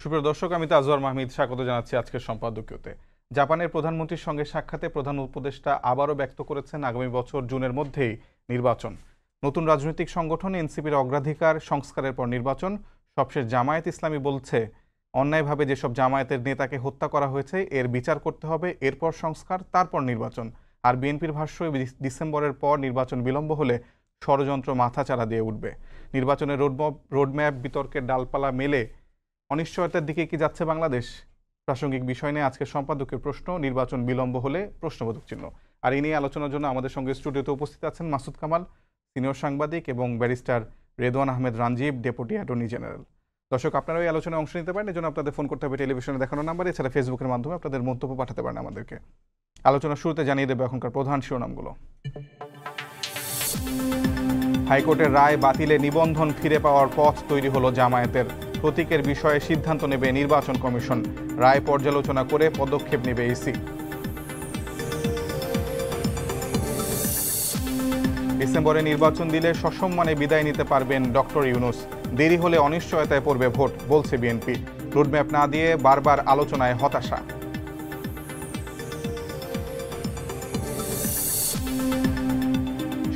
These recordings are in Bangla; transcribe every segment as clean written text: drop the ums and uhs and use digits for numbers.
সুপ্রিয় দর্শক, আমি তাজওয়ার মাহমিদ স্বাগত জানাচ্ছি আজকের সম্পাদকীয়তে। জাপানের প্রধানমন্ত্রীর সঙ্গে সাক্ষাতে প্রধান উপদেষ্টা আবারও ব্যক্ত করেছেন আগামী বছর জুনের মধ্যেই নির্বাচন। নতুন রাজনৈতিক সংগঠন এনসিপির অগ্রাধিকার সংস্কারের পর নির্বাচন। সবশেষ জামায়াত ইসলামী বলছে, অন্যায়ভাবে যেসব জামায়াতের নেতাকে হত্যা করা হয়েছে এর বিচার করতে হবে, এরপর সংস্কার, তারপর নির্বাচন। আর বিএনপির ভাষ্য, ডিসেম্বরের পর নির্বাচন বিলম্ব হলে ষড়যন্ত্র মাথাচাড়া দিয়ে উঠবে। নির্বাচনের রোডম্যাপ বিতর্কের ডালপালা মেলে অনিশ্চয়তার দিকে কি যাচ্ছে বাংলাদেশ? প্রাসঙ্গিক বিষয় নিয়ে আজকের সম্পাদকের প্রশ্ন, নির্বাচন বিলম্ব হলে প্রশ্নবোধক চিহ্ন। আর এই নিয়ে আলোচনার জন্য আমাদের সঙ্গে স্টুডিওতে উপস্থিত আছেন মাসুদ কামাল, সিনিয়র সাংবাদিক, এবং barrister Redwan Ahmed Ranjib, deputy attorney general. দর্শক, আপনারা এই আলোচনায় অংশ নিতে পারেন, এজন্য আপনাদের ফোন করতে হবে টেলিভিশনে দেখানো নাম্বারে, এছাড়া ফেসবুকের মাধ্যমে আপনাদের মন্তব্য পাঠাতে পারেন আমাদেরকে। আলোচনার শুরুতে জানিয়ে দেবে এখনকার প্রধান শিরোনামগুলো। হাইকোর্টের রায় বাতিলে নিবন্ধন ফিরে পাওয়ার পথ তৈরি হলো জামায়াতের। প্রতীকের বিষয়ে সিদ্ধান্ত নেবে নির্বাচন কমিশন। রায় পর্যালোচনা করে পদক্ষেপ নেবে ইসি। ডিসেম্বরে নির্বাচন দিলে সসম্মানে বিদায় নিতে পারবেন ডক্টর ইউনূস। দেরি হলে অনিশ্চয়তায় পড়বে ভোট, বলছে বিএনপি। রোডম্যাপ না দিয়ে বারবার আলোচনায় হতাশা।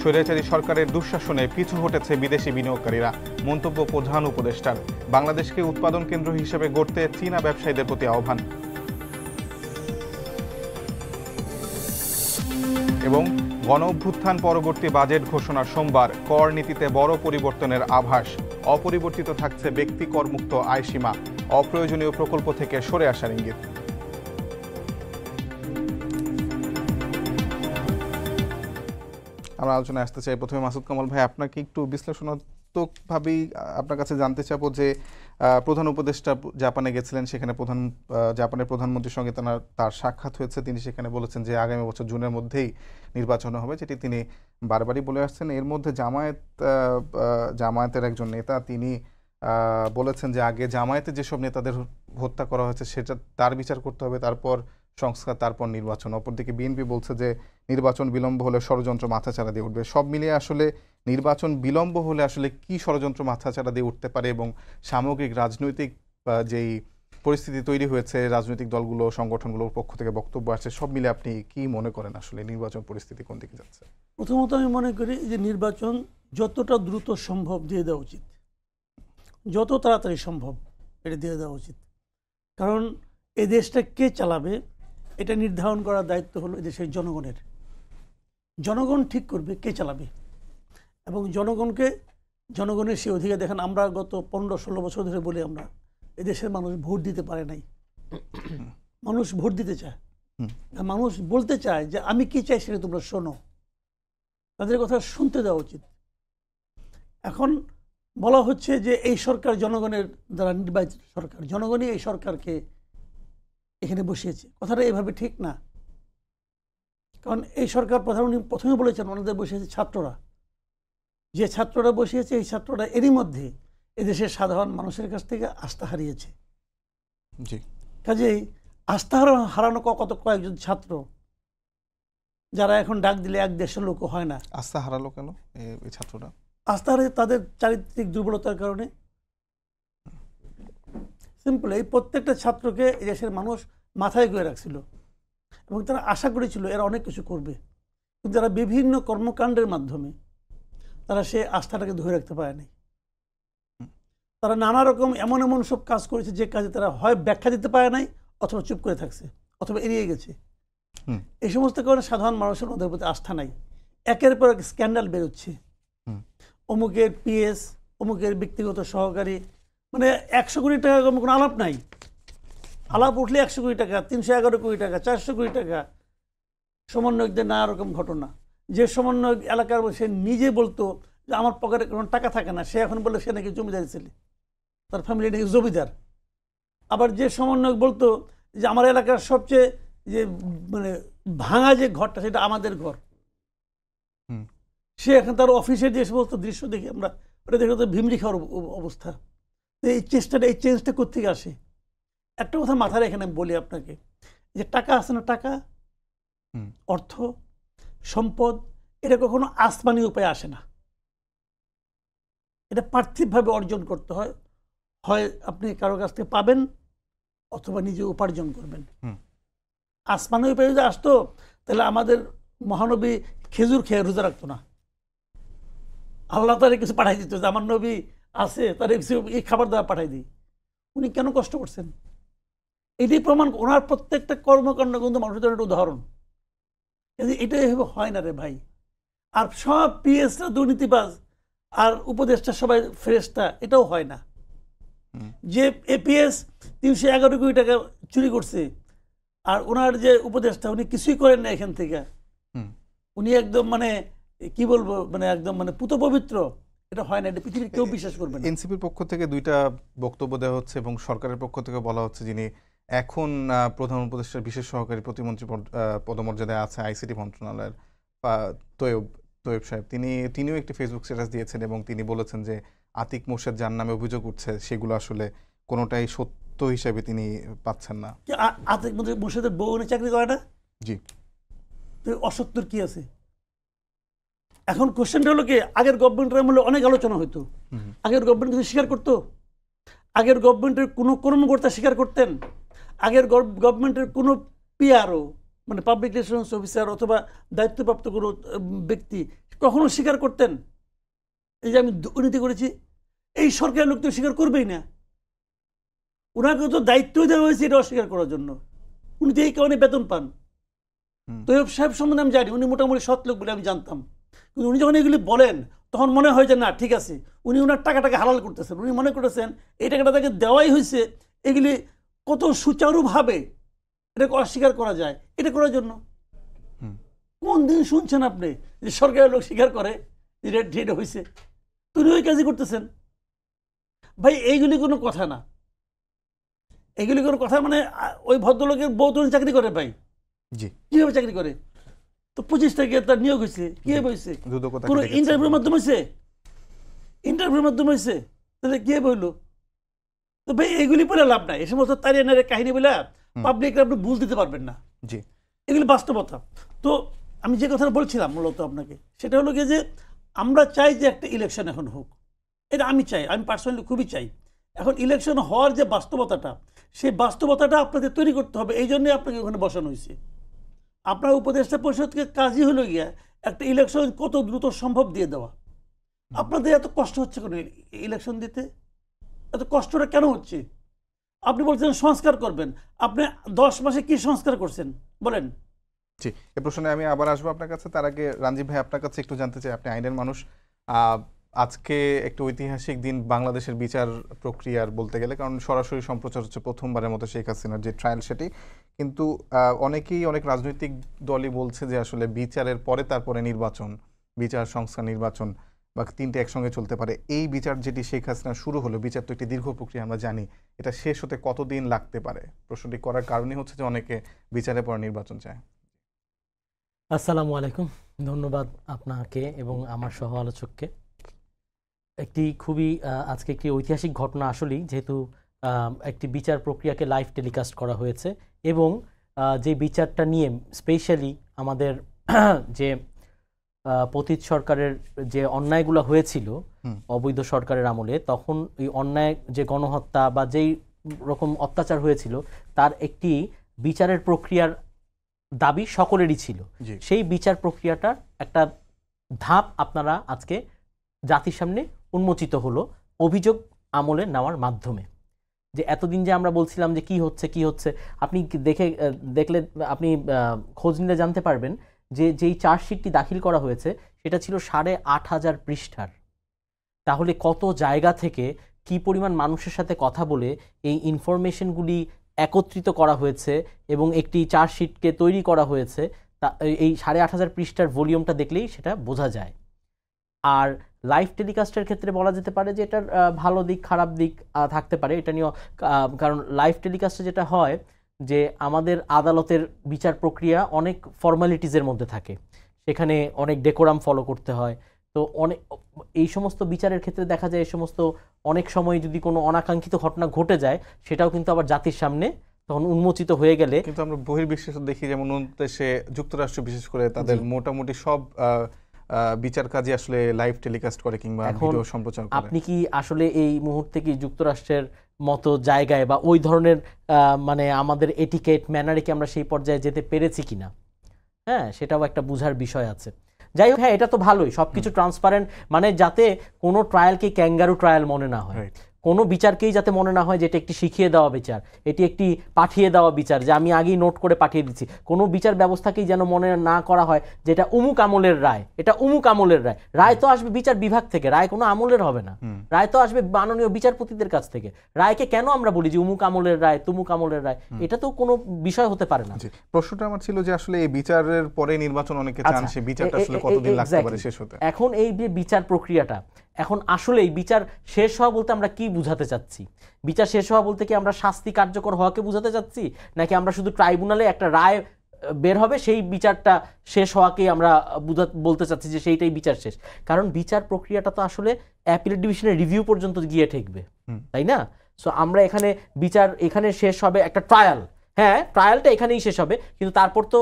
স্বৈরাচারী সরকারের দুঃশাসনে পিছু হটেছে বিদেশি বিনিয়োগকারীরা, মন্তব্য প্রধান উপদেষ্টার। বাংলাদেশকে উৎপাদন কেন্দ্র হিসেবে গড়তে চীনা ব্যবসায়ীদের প্রতি আহ্বান। এবং গণ অভ্যুত্থান পরবর্তী বাজেট ঘোষণা সোমবার, কর নীতিতে বড় পরিবর্তনের আভাস। অপরিবর্তিত থাকছে ব্যক্তি করমুক্ত আয়সীমা, অপ্রয়োজনীয় প্রকল্প থেকে সরে আসার ইঙ্গিত। আমরা আলোচনায় আসতে চাই। প্রথমে মাসুদ কামাল ভাই, আপনাকে একটু বিশ্লেষণাত্মকভাবেই আপনার কাছে জানতে চাবো যে প্রধান উপদেষ্টা জাপানে গেছিলেন, সেখানে জাপানের প্রধানমন্ত্রীর সঙ্গে তার সাক্ষাৎ হয়েছে। তিনি সেখানে বলেছেন যে আগামী বছর জুনের মধ্যেই নির্বাচন হবে, যেটি তিনি বারবারই বলে আসছেন। এর মধ্যে জামায়াতের একজন নেতা তিনি বলেছেন যে আগে জামায়াতে যেসব নেতাদের হত্যা করা হয়েছে সেটা তার বিচার করতে হবে, তারপর সংস্কার, তারপর নির্বাচন। অপরদিকে বিএনপি বলছে যে নির্বাচন বিলম্ব হলে ষড়যন্ত্র মাথাচাড়া দিয়ে উঠবে। সব মিলিয়ে আসলে নির্বাচন বিলম্ব হলে আসলে কি ষড়যন্ত্র মাথাচাড়া দিয়ে উঠতে পারে, এবং সামগ্রিক রাজনৈতিক যেই পরিস্থিতি তৈরি হয়েছে, রাজনৈতিক দলগুলো, সংগঠনগুলোর পক্ষ থেকে বক্তব্য আসছে, সব মিলে আপনি কি মনে করেন আসলে নির্বাচন পরিস্থিতি কোন দিকে যাচ্ছে? প্রথমত আমি মনে করি যে নির্বাচন যতটা দ্রুত সম্ভব দিয়ে দেওয়া উচিত, যত তাড়াতাড়ি সম্ভব এটা দিয়ে দেওয়া উচিত। কারণ এই দেশটা কে চালাবে এটা নির্ধারণ করার দায়িত্ব হলো এদেশের জনগণের। জনগণ ঠিক করবে কে চালাবে, এবং জনগণের সে অধিকার দেখেন। আমরা গত 15-16 বছর ধরে বলি, আমরা এদেশের মানুষ ভোট দিতে পারে নাই। মানুষ ভোট দিতে চায়, মানুষ বলতে চায় যে আমি কি চাই সেটা তোমরা শোনো। তাদের কথা শুনতে দেওয়া উচিত। এখন বলা হচ্ছে যে এই সরকার জনগণের দ্বারা নির্বাচিত সরকার, জনগণই এই সরকারকে এখানে বসিয়েছে। কথাটা এভাবে ঠিক না। কারণ এই সরকার প্রথমে বলেছেন ওনাদের বসিয়েছে ছাত্ররা। যে ছাত্ররা বসিয়েছে, এই ছাত্ররা এরই মধ্যে এদেশের সাধারণ মানুষের কাছ থেকে আস্থা হারিয়েছে। কাজেই আস্থা হারানো কয়েকজন ছাত্র যারা এখন ডাক দিলে এক দেশের লোক হয় না। আস্থা হারালো কেন এই ছাত্ররা? আস্থা হারিয়ে তাদের চারিত্রিক দুর্বলতার কারণে। সিম্পল, এই প্রত্যেকটা ছাত্রকে এই দেশের মানুষ মাথায় করে রাখছিল, এবং তারা আশা করেছিল এরা অনেক কিছু করবে। কিন্তু তারা বিভিন্ন কর্মকাণ্ডের মাধ্যমে তারা সে আস্থাটাকে ধরে রাখতে পারেনি। তারা নানা রকম এমন সব কাজ করেছে যে কাজে তারা হয় ব্যাখ্যা দিতে পারে নাই, অথবা চুপ করে থাকছে, অথবা এড়িয়ে গেছে। এই সমস্ত কারণে সাধারণ মানুষের ওদের প্রতি আস্থা নাই। একের পর এক স্ক্যান্ডাল বেরোচ্ছে। অমুকের পিএস, অমুকের ব্যক্তিগত সহকারী, মানে 100 কোটি টাকা কোনো আলাপ নাই। আলাপ উঠলে 100 কোটি টাকা, 311 কোটি টাকা, 400 কোটি টাকা। সমন্বয়কদের নানা রকম ঘটনা। যে সমন্বয়ক এলাকার সে নিজে বলতো যে আমার পকেটে কোনো টাকা থাকে না, সে এখন বলে সে নাকি জমিদার ছেলে, তার ফ্যামিলি নাকি জমিদার। আবার যে সমন্বয়ক বলতো যে আমার এলাকার সবচেয়ে যে মানে ভাঙা যে ঘরটা সেটা আমাদের ঘর, সে এখন তার অফিসের যে সমস্ত দৃশ্য দেখি আমরা, ওটা দেখে তো ভিমরি খাওয়ার অবস্থা। এই চেঞ্জটা কোত্থেকে আসে? একটা কথা মাথায় রেখে আমি বলি আপনাকে, যে টাকা আছে না, টাকা, অর্থ, সম্পদ, এটা কখনো আসমানি উপায়ে আসে না। এটা পার্থিবভাবে অর্জন করতে হয়। হয় আপনি কারো কাছ থেকে পাবেন অথবা নিজে উপার্জন করবেন। আসমানে পেয়ে যদি আসতো তাহলে আমাদের মহানবী খেজুর খেয়ে রোজা রাখতো না, আল্লাহ তারে কিছু পাঠাই দিত যে আমার নবী আছে, তার এই খাবার দাবার পাঠাই দিই। উনি কেন কষ্ট করছেন? এটাই প্রমাণ, ওনার প্রত্যেকটা কর্মকাণ্ড কিন্তু মানুষের জন্য একটা উদাহরণ। এটা এভাবে হয় না রে ভাই। আর সব পিএসরা দুর্নীতিবাজ আর উপদেষ্টা সবাই ফেরেশতা, এটাও হয় না। যে এপিএস 311 কোটি টাকা চুরি করছে আর ওনার যে উপদেষ্টা উনি কিছুই করেন না এখান থেকে, উনি একদম মানে কি বলবো, মানে একদম মানে পুত পবিত্র, এটা হয় না। এটা পৃথিবীর কেউ বিশ্বাস করবে না। এনসিপির পক্ষ থেকে দুইটা বক্তব্য দেওয়া হচ্ছে এবং সরকারের পক্ষ থেকে বলা হচ্ছে যিনি এখন প্রধান উপদেষ্টার বিশেষ সহকারী প্রতিমন্ত্রী পদমর্যাদায় আছে আইসিটি মন্ত্রণালয়ের তৈয়ব সাহেব, তিনিও একটি ফেসবুক স্ট্যাটাস দিয়েছেন এবং তিনি বলেছেন যে আতিক মোর্শেদ যার নামে অভিযোগ উঠছে সেগুলো আসলে কোনোটাই সত্য হিসেবে তিনি পাচ্ছেন না। আতিক মোর্শেদের বউ উনি চাকরি করে না? জি। তো অসত্যর কি আছে? এখন কোশ্চেনটা হলো কি, আগের গভর্নমেন্টের আমলে অনেক আলোচনা হইতো, আগের গভর্নমেন্ট কিছু স্বীকার করতো? আগের গভর্নমেন্টের কোনো কর্মকর্তা স্বীকার করতেন? আগের গভর্নমেন্টের কোনো পিআরও মানে পাবলিক রিলেশনস অফিসার অথবা দায়িত্বপ্রাপ্ত কোনো ব্যক্তি কখনো স্বীকার করতেন এই যে আমি দুর্নীতি করেছি? এই সরকারের লোক তো স্বীকার করবেই না। ওনাকে তো দায়িত্ব দেওয়া হয়েছে এটা অস্বীকার করার জন্য। উনি তো এই কারণে বেতন পান। তৈয়ব সাহেব সম্বন্ধে আমি জানি, উনি মোটামুটি সৎ লোক বলে আমি জানতাম, কিন্তু উনি যখন এগুলি বলেন তখন মনে হয় যে না ঠিক আছে, উনি ওনার টাকাটাকে হালাল করতেছেন। উনি মনে করতেছেন এই টাকাটা তাকে দেওয়াই হয়েছে, এগুলি কত সুচারুভাবে এটাকে অস্বীকার করা যায়, এটা করার জন্য। কোন দিন শুনছেন আপনি যে সরকারের লোক স্বীকার করে যে এটা হয়েছে? তিনি ওই কাজই করতেছেন। ভাই এইগুলি কোনো কথা না, এগুলি কোনো কথা মানে ওই ভদ্রলোকের বউ তো চাকরি করে ভাই। জি, কিভাবে চাকরি করে? তো 25 তারিখে তার নিয়োগ হয়েছে, কিভাবে হয়েছে? কোনো ইন্টারভিউর মাধ্যমে হয়েছে? ইন্টারভিউর মাধ্যমে হয়েছে, তাহলে কিভাবে হইলো? তো ভাই এইগুলি বলে লাভ নাই। এই সমস্ত তারিয়ানের কাহিনী বলে পাবলিকরা আপনি বুঝ দিতে পারবেন না। জি, এগুলি বাস্তবতা। তো আমি যে কথাটা বলছিলাম মূলত আপনাকে, সেটা হলো গিয়ে যে আমরা চাই যে একটা ইলেকশন এখন হোক, এটা আমি চাই, আমি পার্সোনালি খুবই চাই। এখন ইলেকশন হওয়ার যে বাস্তবতাটা, সেই বাস্তবতাটা আপনাদের তৈরি করতে হবে। এই জন্যই আপনাকে ওখানে বসানো হয়েছে। আপনার উপদেষ্টা পরিষদকে কাজই হলো গিয়া একটা ইলেকশন কত দ্রুত সম্ভব দিয়ে দেওয়া। আপনাদের এত কষ্ট হচ্ছে কেন ইলেকশন দিতে? এত কষ্টটা কেন হচ্ছে? আপনি বলছেন সংস্কার করবেন, আপনি 10 মাসে কি সংস্কার করছেন বলেন? জি, এই প্রশ্নে আমি আবার আসবো আপনার কাছে। তার আগে রাঞ্জিব ভাই আপনার কাছে একটু জানতে চাই, আপনি আইনের মানুষ, আজকে একটা ঐতিহাসিক দিন বাংলাদেশের বিচার প্রক্রিয়ার বলতে গেলে, কারণ সরাসরি সম্প্রচার হচ্ছে প্রথমবারের মতো শেখ হাসিনার যে ট্রায়াল সেটি, কিন্তু অনেকেই অনেক রাজনৈতিক দলই বলছে যে আসলে বিচারের পরে তারপরে নির্বাচন, বিচার সংস্কার নির্বাচন বা তিনটে একসঙ্গে চলতে পারে। এই বিচার যেটি শেখ হাসিনা শুরু হলো, বিচার তো একটি দীর্ঘ প্রক্রিয়া আমরা জানি, এটা শেষ হতে কতদিন লাগতে পারে? প্রশ্নটি করার কারণই হচ্ছে যে অনেকে বিচারের পর নির্বাচন চায়। আসসালামু আলাইকুম, ধন্যবাদ আপনাকে এবং আমার সহ আলোচককে। একটি খুবই আজকে একটি ঐতিহাসিক ঘটনা আসলেই, যেহেতু একটি বিচার প্রক্রিয়াকে লাইভ টেলিকাস্ট করা হয়েছে এবং যে বিচারটা নিয়ে স্পেশালি আমাদের যে পতিত সরকারের যে অন্যায়গুলো হয়েছিল অবৈধ সরকারের আমলে, তখন এই অন্যায় যে গণহত্যা বা যেই রকম অত্যাচার হয়েছিল তার একটি বিচারের প্রক্রিয়ার দাবি সকলেরই ছিল। সেই বিচার প্রক্রিয়াটার একটা ধাপ আপনারা আজকে জাতির সামনে উন্মোচিত হলো অভিযোগ আমলে নেওয়ার মাধ্যমে। যে এতদিন যে আমরা বলছিলাম যে কি হচ্ছে, আপনি দেখলে আপনি খোঁজ নিলে জানতে পারবেন যে যেই চার্জশিটটি দাখিল করা হয়েছে সেটা ছিল 8,500 পৃষ্ঠার। তাহলে কত জায়গা থেকে কি পরিমাণ মানুষের সাথে কথা বলে এই ইনফরমেশনগুলি একত্রিত করা হয়েছে এবং একটি চার্জশিটকে তৈরি করা হয়েছে, তা এই 8,500 পৃষ্ঠার ভলিউমটা দেখলেই সেটা বোঝা যায়। আর লাইভ টেলিকাস্টের ক্ষেত্রে বলা যেতে পারে যে এটার ভালো দিক খারাপ দিক থাকতে পারে, এটা নিয়ে, কারণ লাইভ টেলিকাস্টে যেটা হয় যে আমাদের আদালতের বিচার প্রক্রিয়া অনেক ফর্মালিটিজের মধ্যে থাকে, সেখানে অনেক ডেকোরাম ফলো করতে হয়। তো অনেক এই সমস্ত বিচারের ক্ষেত্রে দেখা যায় এই সমস্ত অনেক সময় যদি কোনো অনাকাঙ্ক্ষিত ঘটনা ঘটে যায় সেটাও কিন্তু আবার জাতির সামনে তখন উন্মোচিত হয়ে গেলে, কিন্তু আমরা বহির্বিশ্বে দেখি যেমন দেশে যুক্তরাষ্ট্র বিশেষ করে তাদের মোটামুটি সব বিচার কাজে আসলে লাইভ টেলিকাস্ট করে কিংবা এখন ভিডিও সম্প্রচার করে। আপনি কি আসলে এই মুহূর্তে কি যুক্তরাষ্ট্রের মতো জায়গায় বা ওই ধরনের মানে আমাদের এটিকেট ম্যানারে কি আমরা সেই পর্যায়ে যেতে পেরেছি কিনা, হ্যাঁ সেটাও একটা বুঝার বিষয় আছে। যাই হোক, হ্যাঁ এটা তো ভালোই, সবকিছু ট্রান্সপারেন্ট, মানে যাতে কোনো ট্রায়ালকে ক্যাঙ্গারু ট্রায়াল মনে না হয়, Right. কোনো বিচারকেই যাতে মনে না হয় যে এটা একটি শিখিয়ে দেওয়া বিচার, এটি একটি পাঠিয়ে দেওয়া বিচার যে আমি আগেই নোট করে পাঠিয়ে দিচ্ছি। কোনো বিচার ব্যবস্থাকেই যেন মনে না করা হয় যে এটা অমুক আমলের রায়, এটা অমুক আমলের রায়। রায় তো আসবে বিচার বিভাগ থেকে, রায় কোনো আমলের হবে না, রায় তো আসবে মাননীয় বিচারপতিদের কাছ থেকে। রায়কে কেন আমরা বলি যে অমুক আমলের রায় তুমুক আমলের রায়, এটা তো কোনো বিষয় হতে পারে না। জি, প্রশ্নটা আমার ছিল যে আসলে এই বিচারের পরে নির্বাচন অনেকে চান, আচ্ছা, সেই বিচারটা আসলে কতদিন লাগতে পারে exactly. শেষ হতে? এখন এই যে বিচার প্রক্রিয়াটা, এখন আসলে এই বিচার শেষ হওয়া বলতে আমরা কি বুঝাতে চাচ্ছি? বিচার শেষ হওয়া বলতে কি আমরা শাস্তি কার্যকর হওয়াকে বুঝাতে চাচ্ছি, নাকি আমরা শুধু ট্রাইব্যুনালে একটা রায় বের হবে সেই বিচারটা শেষ হওয়াকেই আমরা বলতে চাচ্ছি যে সেইটাই বিচার শেষ? কারণ বিচার প্রক্রিয়াটা তো আসলে অ্যাপিলেট ডিভিশনের রিভিউ পর্যন্ত গিয়ে ঠেকবে, তাই না? সো আমরা এখানে বিচার এখানে শেষ হবে একটা ট্রায়াল, হ্যাঁ ট্রায়ালটা এখানেই শেষ হবে, কিন্তু তারপর তো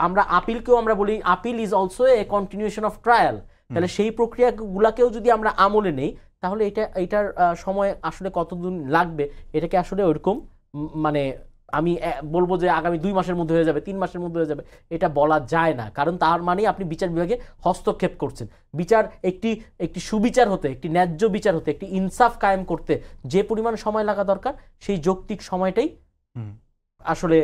আমরা আপিলকেও আমরা বলি appeal is also a continuation of trial. তাহলে সেই প্রক্রিয়াগুলোকেও যদি আমরা আমলে নেই তাহলে এটার সময় আসলে কতদিন লাগবে, এটাকে আসলে ওইরকম মানে আমি বলবো যে আগামী 2 মাসের মধ্যে হয়ে যাবে, 3 মাসের মধ্যে হয়ে যাবে, এটা বলা যায় না। কারণ তার মানে আপনি বিচার বিভাগে হস্তক্ষেপ করছেন। বিচার একটি সুবিচার হতে, একটি ন্যায্য বিচার হতে, একটি ইনসাফ কায়েম করতে যে পরিমাণ সময় লাগা দরকার, সেই যৌক্তিক সময়টাই আসলে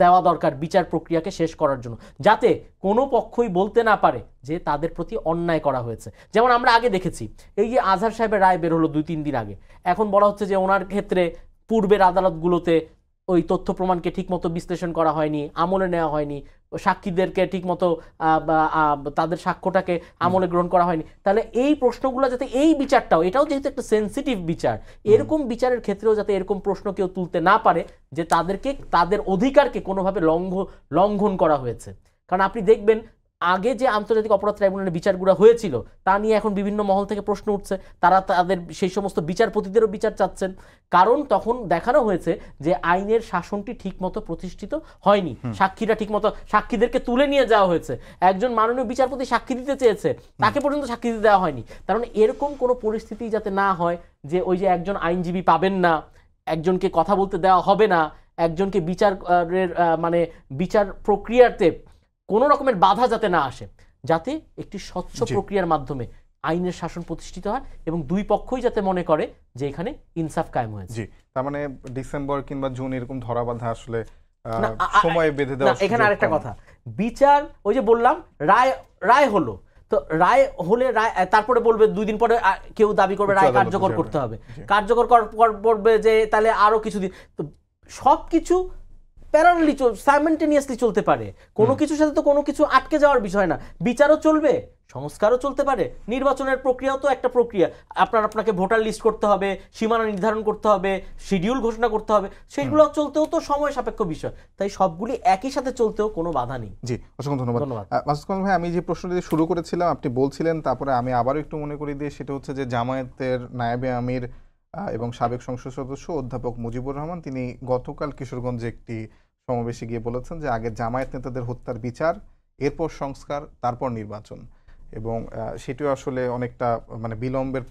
দেওয়া দরকার বিচার প্রক্রিয়াকে শেষ করার জন্য, যাতে কোনো পক্ষই বলতে না পারে যে তাদের প্রতি অন্যায় করা হয়েছে। যেমন আমরা আগে দেখেছি, এই যে আজহার সাহেবের রায় বের হলো 2-3 দিন আগে, এখন বলা হচ্ছে যে ওনার ক্ষেত্রে পূর্বের আদালতগুলোতে ওই তথ্য প্রমাণকে ঠিকমতো বিশ্লেষণ করা হয়নি, আমলে নেওয়া হয়নি, সাক্ষীদেরকে ঠিকমতো তাদের সাক্ষ্যটাকে আমলে গ্রহণ করা হয়নি। তাহলে এই প্রশ্নগুলো যাতে, এই বিচারটাও, এটাও যেহেতু একটা সেন্সিটিভ বিচার, এরকম বিচারের ক্ষেত্রেও যাতে এরকম প্রশ্ন কেউ তুলতে না পারে যে তাদের অধিকারকে কোনোভাবে লঙ্ঘন করা হয়েছে। কারণ আপনি দেখবেন আগে যে আন্তর্জাতিক অপরাধ ট্রাইব্যুনালের বিচারগুলো হয়েছিল তা নিয়ে এখন বিভিন্ন মহল থেকে প্রশ্ন উঠছে, তারা তাদের সেই সমস্ত বিচারপতিদেরও বিচার চাচ্ছেন। কারণ তখন দেখানো হয়েছে যে আইনের শাসনটি ঠিকমতো প্রতিষ্ঠিত হয়নি, সাক্ষীরা ঠিকমতো, সাক্ষীদেরকে তুলে নিয়ে যাওয়া হয়েছে, একজন মাননীয় বিচারপতি সাক্ষী দিতে চেয়েছে, তাকে পর্যন্ত সাক্ষী দিতে দেওয়া হয়নি। তার মানে এরকম কোনো পরিস্থিতি যাতে না হয় যে ওই যে একজন আইনজীবী পাবেন না, একজনকে কথা বলতে দেওয়া হবে না, একজনকে মানে বিচার প্রক্রিয়াতে কোনো রকমের বাধা যাতে না আসে, যাতে একটি স্বচ্ছ প্রক্রিয়ার মাধ্যমে আইনের শাসন প্রতিষ্ঠিত হয় এবং দুই পক্ষই যাতে মনে করে যে এখানে ইনসাফ কায়েম হয়েছে। জি, তার মানে ডিসেম্বর কিংবা জুন এরকম ধরা বাঁধা আসলে সময় বেঁধে দেওয়া। এখানে আরেকটা কথা, বিচার ওই যে বললাম রায় হলো, তো রায় হলে রায় তারপরে বলবে 2 দিন পরে কেউ দাবি করবে রায় কার্যকর করতে হবে, কার্যকর করবে যে তাহলে আরো কিছুদিন, তো সবকিছু প্যারালালি সাইমেন্টেনিয়াসলি চলতে পারে, কোনো কিছুর সাথে তো কোনো কিছু আটকে যাওয়ার বিষয় না। বিচারও চলবে, সংস্কারও চলতে পারে, নির্বাচনের প্রক্রিয়াও তো একটা প্রক্রিয়া, আপনাকে ভোটার লিস্ট করতে হবে, সীমানা নির্ধারণ করতে হবে, শিডিউল ঘোষণা করতে হবে, সেগুলো চলতেও তো সময় সাপেক্ষ বিষয়। তাই সবগুলি একই সাথে চলতেও কোনো বাধা নেই। জি, অসংখ্য ধন্যবাদ মাসুদ কামাল ভাই। আমি যে প্রশ্নটি দিয়ে শুরু করেছিলাম আপনি বলছিলেন, তারপরে আমি আবারও একটু মনে করি দিয়ে, সেটা হচ্ছে যে জামায়াতের নায়েবে আমির এবং সাবেক সংসদ সদস্য অধ্যাপক মুজিবুর রহমান, তিনি গতকাল কিশোরগঞ্জে একটি সমাবেশে গিয়ে বলেছেন যে আগে জামায়াত নেতাদের হত্যার বিচার, এরপর সংস্কার, তারপর নির্বাচন। এবং সেটিও আসলে অনেকটা মানে বিলম্বের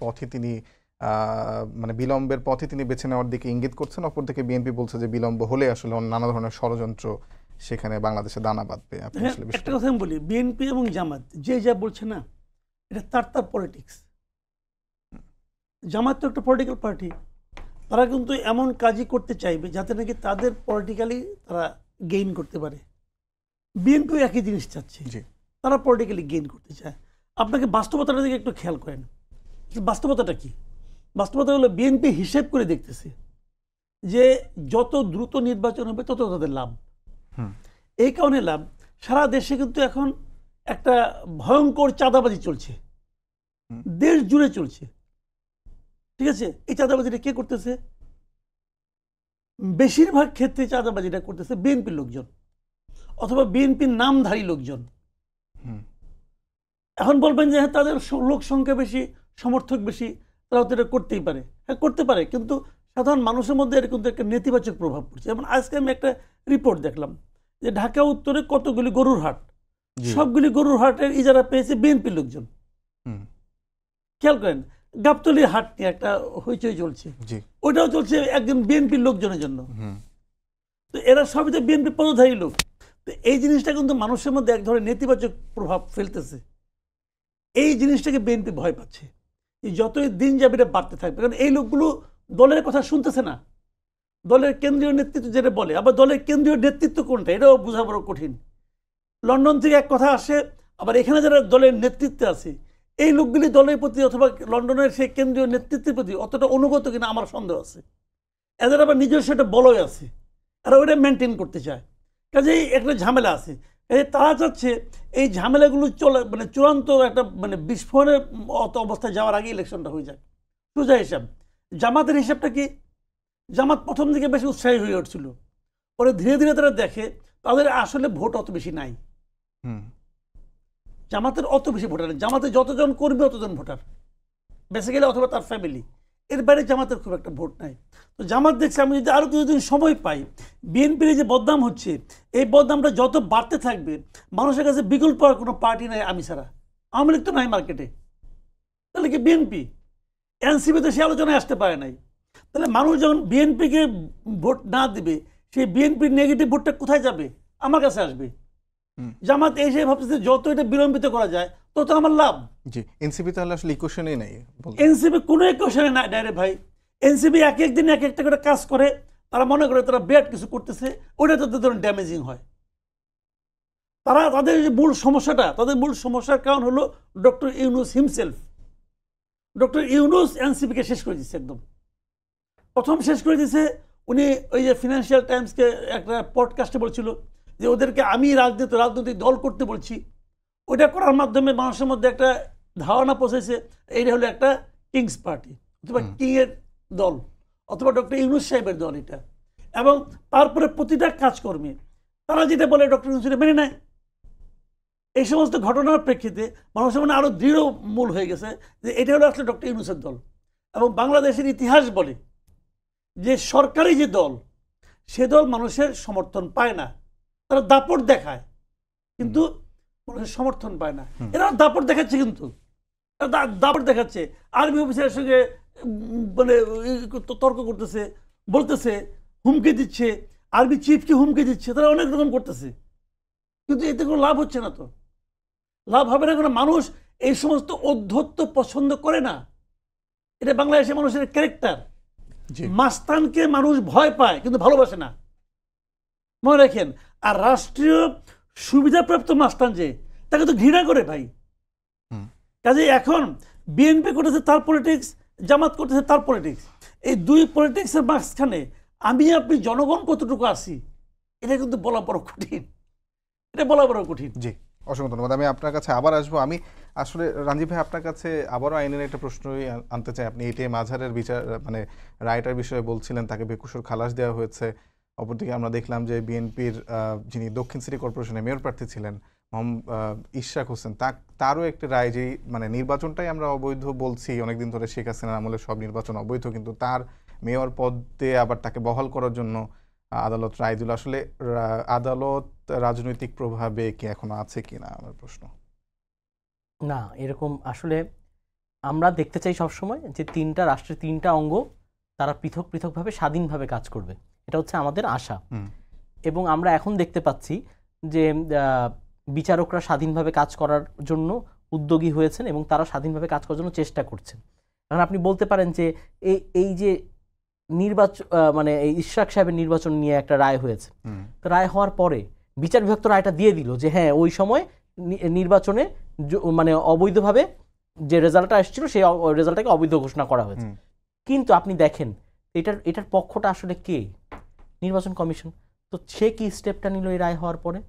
পথে তিনি বেছে নেওয়ার দিকে ইঙ্গিত করছেন। অপরদিকে বিএনপি বলছে যে বিলম্ব হলে আসলে নানা ধরনের ষড়যন্ত্র সেখানে বাংলাদেশে দানা বাঁধবে। একটা কথা আমি বলি, বিএনপি এবং জামাত যে যা বলছে না, এটা তার পলিটিক্স। জামাত তো একটা পলিটিক্যাল পার্টি, তারা কিন্তু এমন কাজই করতে চাইবে যাতে নাকি তাদের পলিটিক্যালি তারা গেইন করতে পারে। বিএনপি একই জিনিস চাচ্ছে, তারা পলিটিক্যালি গেইন করতে চায়। আপনাকে বাস্তবতার দিকে একটু খেয়াল করেন, বাস্তবতাটা কি? বাস্তবতা হলো বিএনপি হিসেব করে দেখতেছে যে যত দ্রুত নির্বাচন হবে তত তাদের লাভ। এই কারণে লাভ, সারা দেশে কিন্তু এখন একটা ভয়ঙ্কর চাঁদাবাজি চলছে, দেশ জুড়ে চলছে, ঠিক আছে? এই চাঁদাবাজিটা কে করতেছে? বেশিরভাগ ক্ষেত্রে চাঁদাবাজিটা করতেছে বিএনপির লোকজন অথবা বিএনপির নামধারী লোকজন। এখন বলবেন যে হ্যাঁ তাদের লোক সংখ্যা বেশি, সমর্থক বেশি, তারা তো এটা করতেই পারে। হ্যাঁ করতে পারে, কিন্তু সাধারণ মানুষের মধ্যে এর কিন্তু একটা নেতিবাচক প্রভাব পড়ছে। যেমন আজকে আমি একটা রিপোর্ট দেখলাম যে ঢাকা উত্তরে কতগুলি গরুর হাট, জি। সবগুলি গরুর হাটের ইজারা পেয়েছে বিএনপির লোকজন। হুম, খেয়াল করেন, গাবতলী হাট নিয়ে একটা হইচই চলছে, জি। ওইটাও চলছে একজন বিএনপির লোকজনের জন্য। হুম, তো এরা সবই তো বিএনপি পদধারী লোক। তো এই জিনিসটা কিন্তু মানুষের মধ্যে এক ধরনের নেতিবাচক প্রভাব ফেলতেছে। এই জিনিসটাকে বিএনপি ভয় পাচ্ছে, যে যতই দিন যাবে এটা বাড়তে থাকবে, কারণ এই লোকগুলো দলের কথা শুনতেছে না। দলের কেন্দ্রীয় নেতৃত্ব যেটা বলে, আবার দলের কেন্দ্রীয় নেতৃত্ব কোনটা এটাও বোঝা বড় কঠিন। লন্ডন থেকে এক কথা আসে, আবার এখানে যারা দলের নেতৃত্বে আছে এই লোকগুলি দলের প্রতি অথবা লন্ডনের সেই কেন্দ্রীয় নেতৃত্বের প্রতি অতটা অনুগত কিনা আমার সন্দেহ আছে। এদের আবার নিজস্ব একটা বলয় আছে, এরা ওইটা মেনটেন করতে চায়, কাজেই একটা ঝামেলা আছে। তারা চাচ্ছে এই ঝামেলাগুলো চলে মানে চূড়ান্ত একটা মানে বিস্ফোরণের অবস্থায় যাওয়ার আগে ইলেকশনটা হয়ে যায়। সোজা হিসাব জামাতের হিসাবটা কি, জামাত প্রথম দিকে বেশি উৎসাহী হয়ে উঠছিল, পরে ধীরে ধীরে তারা দেখে তাদের আসলে ভোট অত বেশি নাই। হুম, জামাতের অত বেশি ভোটার নেই, জামাতে যতজন করবে অতজন ভোটার বেসিক্যালি, অথবা তার ফ্যামিলি, এর বাইরে জামাতের খুব একটা ভোট নাই। তো জামাত দেখছে আমি যদি আরও কিছুদিন সময় পাই, বিএনপির যে বদনাম হচ্ছে এই বদনামটা যত বাড়তে থাকবে, মানুষের কাছে বিকল্প আর কোনো পার্টি নাই আমি ছাড়া। আওয়ামী লীগ তো নাই মার্কেটে, তাহলে কি বিএনপি, এনসিপি তো সে আলোচনায় আসতে পারে নাই। তাহলে মানুষ যখন বিএনপিকে ভোট না দিবে, সেই বিএনপির নেগেটিভ ভোটটা কোথায় যাবে? আমার কাছে আসবে। জামাত এসে ভাবছে যত এটা বিলম্বিত করা যায় তত আমার লাভ। জি। এনসিপি তাহলে আসলে ইকুয়েশনই নাই বলতে। এনসিপি কোনো ইকুয়েশনে নাই ডাইরেক্ট ভাই। এনসিপি এক এক দিন এক একটা করে কাজ করে, তারা মনে করে তারা বেড কিছু করতেছে, ওইটা তাদের ধরুন ড্যামেজিং হয়। তারা তাদের যে মূল সমস্যাটা, তাদের মূল সমস্যার কারণ হলো doctor Yunus himself. Doctor Yunus এনসিপিকে শেষ করে দিচ্ছে, একদম প্রথম শেষ করে দিচ্ছে। উনি ওই যে ফিনান্সিয়াল টাইমসকে একটা পডকাস্টে বলছিল যে ওদেরকে আমি রাজনৈতিক দল করতে বলছি। ওইটা করার মাধ্যমে মানুষের মধ্যে একটা ধারণা পৌঁছেছে এইটা হলো একটা কিংস পার্টি অথবা কিংয়ের দল অথবা ডক্টর ইউনূস সাহেবের দল এটা। এবং তারপরে প্রতিটা কাজকর্মে তারা যেটা বলে ডক্টর ইউনূস মেনে নেয়। এই সমস্ত ঘটনার প্রেক্ষিতে মানুষের মনে আরও দৃঢ় মূল হয়ে গেছে যে এটা হলো আসলে ডক্টর ইউনূসের দল। এবং বাংলাদেশের ইতিহাস বলে যে সরকারি যে দল, সে দল মানুষের সমর্থন পায় না, তারা দাপট দেখায় কিন্তু মানুষের সমর্থন পায় না। এরা দাপট দেখাচ্ছে, কিন্তু দাপট দেখাচ্ছে, আর্মি অফিসারের সঙ্গে মানে তর্ক করতেছে, বলতেছে, হুমকি দিচ্ছে, আর্মি চিফকে হুমকি দিচ্ছে, তারা অনেক রকম করতেছে, কিন্তু এতে কোনো লাভ হচ্ছে না। তো লাভ হবে না, কারণ মানুষ এই সমস্ত অধ্যত্ব পছন্দ করে না। এটা বাংলাদেশের মানুষের ক্যারেক্টার। মাস্তানকে মানুষ ভয় পায় কিন্তু ভালোবাসে না, মনে রাখেন। আর রাষ্ট্রীয় সুবিধাপ্রাপ্ত মাস্তান যে, তাকে তো ঘৃণা করে ভাই। কাজে এখন বিএনপি করতেছে তার পলিটিক্স, জামাত করতেছে তার পলিটিক্স। এই দুই পলিটিক্সের মাঝখানে আমি আপনি জনগণ কতটুকু আসি, এটা কিন্তু বলা বড় কঠিন, এটা বলা বড় কঠিন। জি, অসংখ্য ধন্যবাদ। আমি আপনার কাছে আবার আসবো। আমি আসলে রাঞ্জিব ভাই আপনার কাছে আবারও আইনের একটা প্রশ্নই আনতে চাই। আপনি এটিএম আজহারের বিচার মানে রায়টার বিষয়ে বলছিলেন, তাকে বেকসুর খালাস দেওয়া হয়েছে। অপরদিকে আমরা দেখলাম যে বিএনপির যিনি দক্ষিণ সিটি কর্পোরেশনের মেয়র প্রার্থী ছিলেন ইশরাক হোসেন, তারও একটি রায়, যেই মানে নির্বাচনটাই আমরা অবৈধ বলছি অনেকদিন ধরে, শেখ হাসিনার আমলে সব নির্বাচন অবৈধ, কিন্তু তার মেয়র পদে আবার তাকে বহাল করার জন্য আদালত রায় দিল। আসলে আদালত রাজনৈতিক প্রভাবে কি এখনো আছে কিনা আমার প্রশ্ন। না, এরকম আসলে আমরা দেখতে চাই সবসময় যে তিনটা রাষ্ট্রের তিনটা অঙ্গ তারা পৃথক পৃথকভাবে স্বাধীনভাবে কাজ করবে, এটা হচ্ছে আমাদের আশা। এবং আমরা এখন দেখতে পাচ্ছি যে বিচারকরা স্বাধীনভাবে কাজ করার জন্য উদ্যোগী হয়েছেন এবং তারা স্বাধীনভাবে কাজ করার জন্য চেষ্টা করছেন। এখন আপনি বলতে পারেন যে এই যে নির্বাচন মানে এই ইশরাক সাহেবের নির্বাচন নিয়ে একটা রায় হয়েছে, তো রায় হওয়ার পরে বিচার বিভাগ তো রায়টা দিয়ে দিল যে হ্যাঁ ওই সময় নির্বাচনে মানে অবৈধভাবে যে রেজাল্টটা আসছিল সেই রেজাল্টটাকে অবৈধ ঘোষণা করা হয়েছে। কিন্তু আপনি দেখেন এটার পক্ষটা আসলে কে? নির্বাচন কমিশন। তো সে কি স্টেপটা নিল এই রায় হওয়ার পরে?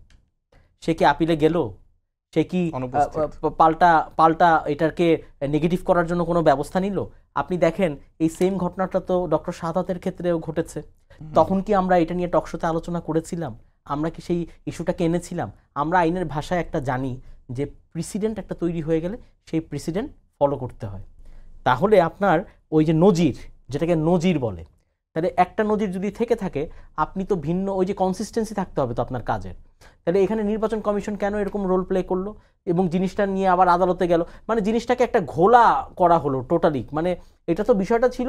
সে কি আপিলে গেল? সে কি পাল্টা এটাকে নেগেটিভ করার জন্য কোনো ব্যবস্থা নিল? আপনি দেখেন এই সেম ঘটনাটা তো ডক্টর শাহাদাতের ক্ষেত্রেও ঘটেছে। তখন কি আমরা এটা নিয়ে টকশোতে আলোচনা করেছিলাম? আমরা কি সেই ইস্যুটাকে এনেছিলাম? আমরা আইনের ভাষায় একটা জানি যে প্রেসিডেন্ট একটা তৈরি হয়ে গেলে সেই প্রেসিডেন্ট ফলো করতে হয়। তাহলে আপনার ওই যে নজির, যেটাকে নজির বলে, তাহলে একটা নজির যদি থেকে থাকে আপনি তো ভিন্ন ওই যে কনসিস্টেন্সি থাকতে হবে তো আপনার কাজের। তাহলে এখানে নির্বাচন কমিশন কেন এরকম রোল প্লে করলো এবং জিনিসটা নিয়ে আবার আদালতে গেল, মানে জিনিসটাকে একটা ঘোলা করা হলো টোটালি। মানে এটা তো বিষয়টা ছিল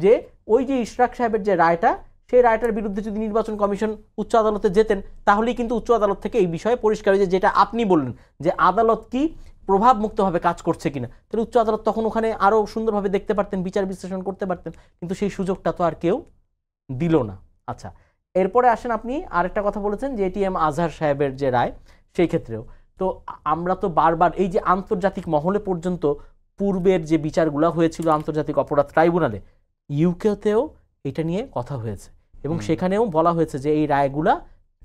যে ওই যে ইশরাক সাহেবের যে রায়টা, সেই রায়টার বিরুদ্ধে যদি নির্বাচন কমিশন উচ্চ আদালতে যেতেন তাহলেই কিন্তু উচ্চ আদালত থেকে এই বিষয়ে পরিষ্কার হয়েছে, যেটা আপনি বললেন যে আদালত কি প্রভাব মুক্তভাবে কাজ করছে কিনা, তাহলে উচ্চ আদালত তখন ওখানে আরো সুন্দরভাবে দেখতে পারতেন, বিচার বিশ্লেষণ করতে পারতেন, কিন্তু সেই সুযোগটা তো আর কেউ দিল না। আচ্ছা, এরপরে আসেন আপনি আরেকটা কথা বলেছেন যে এটিএম আজহার সাহেবের যে রায়, সেই ক্ষেত্রেও তো আমরা তো বারবার এই যে আন্তর্জাতিক মহলে পর্যন্ত পূর্বের যে বিচারগুলো হয়েছিল আন্তর্জাতিক অপরাধ ট্রাইব্যুনালে, ইউকেতেও এটা নিয়ে কথা হয়েছে এবং সেখানেও বলা হয়েছে যে এই রায়গুলা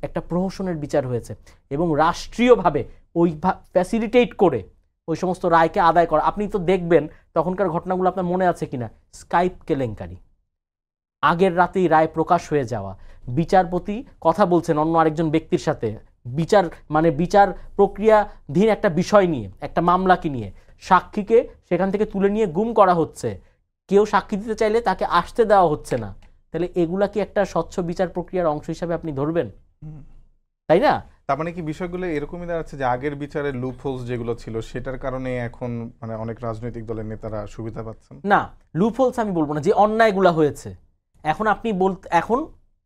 একটা প্রহসনের বিচার হয়েছে এবং রাষ্ট্রীয়ভাবে ওই ফ্যাসিলিটেট করে ওই সমস্ত রায়কে আদায় করা। আপনি তো দেখবেন তখনকার ঘটনাগুলো আপনার মনে আছে কিনা, স্কাইপ কেলেঙ্কারি, আগের রাতেই রায় প্রকাশ হয়ে যাওয়া, বিচারপতি কথা বলছেন অন্য আরেকজন ব্যক্তির সাথে, বিচার প্রক্রিয়াধীন একটা বিষয় নিয়ে, একটা মামলাকে নিয়ে, সাক্ষীকে সেখান থেকে তুলে নিয়ে গুম করা হচ্ছে, কেউ সাক্ষী দিতে চাইলে তাকে আসতে দেওয়া হচ্ছে না। তাহলে এগুলা কি একটা স্বচ্ছ বিচার প্রক্রিয়ার অংশ হিসাবে আপনি ধরবেন? তাই না? তার মানে কি বিষয়গুলো এরকমই দাঁড়াচ্ছে যে আগের বিচারের লুপহোলস যেগুলো ছিল সেটার কারণে এখন মানে অনেক রাজনৈতিক দলের নেতারা সুবিধা পাচ্ছেন? না, লুপহোলস আমি বলবো না, যে অন্যায়গুলা হয়েছে এখন আপনি এখন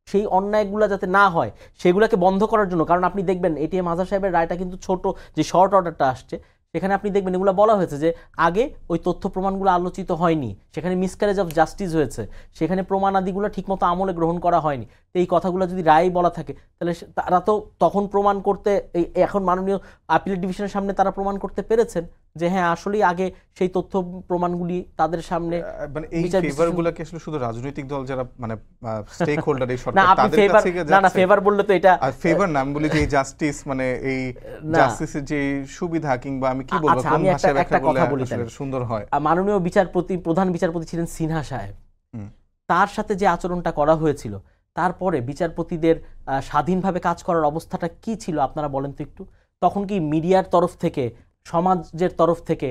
সেই অন্যায়গুলো যাতে না হয় সেগুলোকে বন্ধ করার জন্য, কারণ আপনি দেখবেন এটিএম আজহার সাহেবের রায়টা কিন্তু ছোট, যে শর্ট অর্ডারটা আসছে সেখানে আপনি দেখবেন এগুলো বলা হয়েছে যে আগে ওই তথ্য প্রমাণগুলো আলোচিত হয়নি, সেখানে মিসক্যারেজ অফ জাস্টিস হয়েছে, সেখানে প্রমাণাদিগুলো ঠিকমতো আমলে গ্রহণ করা হয়নি। তো এই কথাগুলো যদি রায় বলা থাকে তাহলে তারা তো তখন প্রমাণ করতে, এখন মাননীয় আপিলেট ডিভিশনের সামনে তারা প্রমাণ করতে পেরেছেন যে হ্যাঁ আসলেই আগে সেই তথ্য প্রমাণগুলি তাদের সামনে। মানে এই ফেভারগুলোকে আসলে শুধু রাজনৈতিক দল যারা মানে স্টেক হোল্ডার এই না, সরকার আপনি তাদের ফেভার, কাছে না না ফেভার বললে তো এটা ফেভার না, আমি বলি যে এই জাস্টিস মানে এই জাস্টিসের যে সুবিধা কিংবা আমি কি বলবো আচ্ছা, কোন আমি ভাষায় একটা ব্যাখ্যা কথা করলে বলি আসলে সুন্দর হয়। মাননীয় প্রধান বিচারপতি ছিলেন সিনহা সাহেব, তার সাথে যে আচরণটা করা হয়েছিল, তারপরে বিচারপতিদের স্বাধীনভাবে কাজ করার অবস্থাটা কি ছিল আপনারা বলেন তো একটু। তখন কি মিডিয়ার তরফ থেকে, সমাজের তরফ থেকে,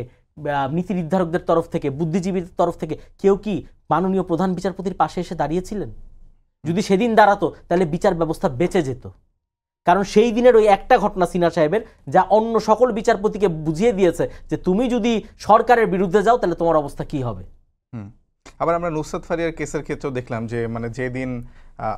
নীতি নির্ধারকদের তরফ থেকে, বুদ্ধিজীবীর তরফ থেকে কেউ কি মাননীয় প্রধান বিচারপতির পাশে এসে দাঁড়িয়েছিলেন? যদি সেদিন দাঁড়াতো তাহলে বিচার ব্যবস্থা বেঁচে যেত, কারণ সেই দিনের ওই একটা ঘটনা সিনহা সাহেবের যা অন্য সকল বিচারপতিকে বুঝিয়ে দিয়েছে যে তুমি যদি সরকারের বিরুদ্ধে যাও তাহলে তোমার অবস্থা কি হবে। আবার আমরা নুসরাত ফারিয়ার কেসের ক্ষেত্রেও দেখলাম যে মানে যেদিন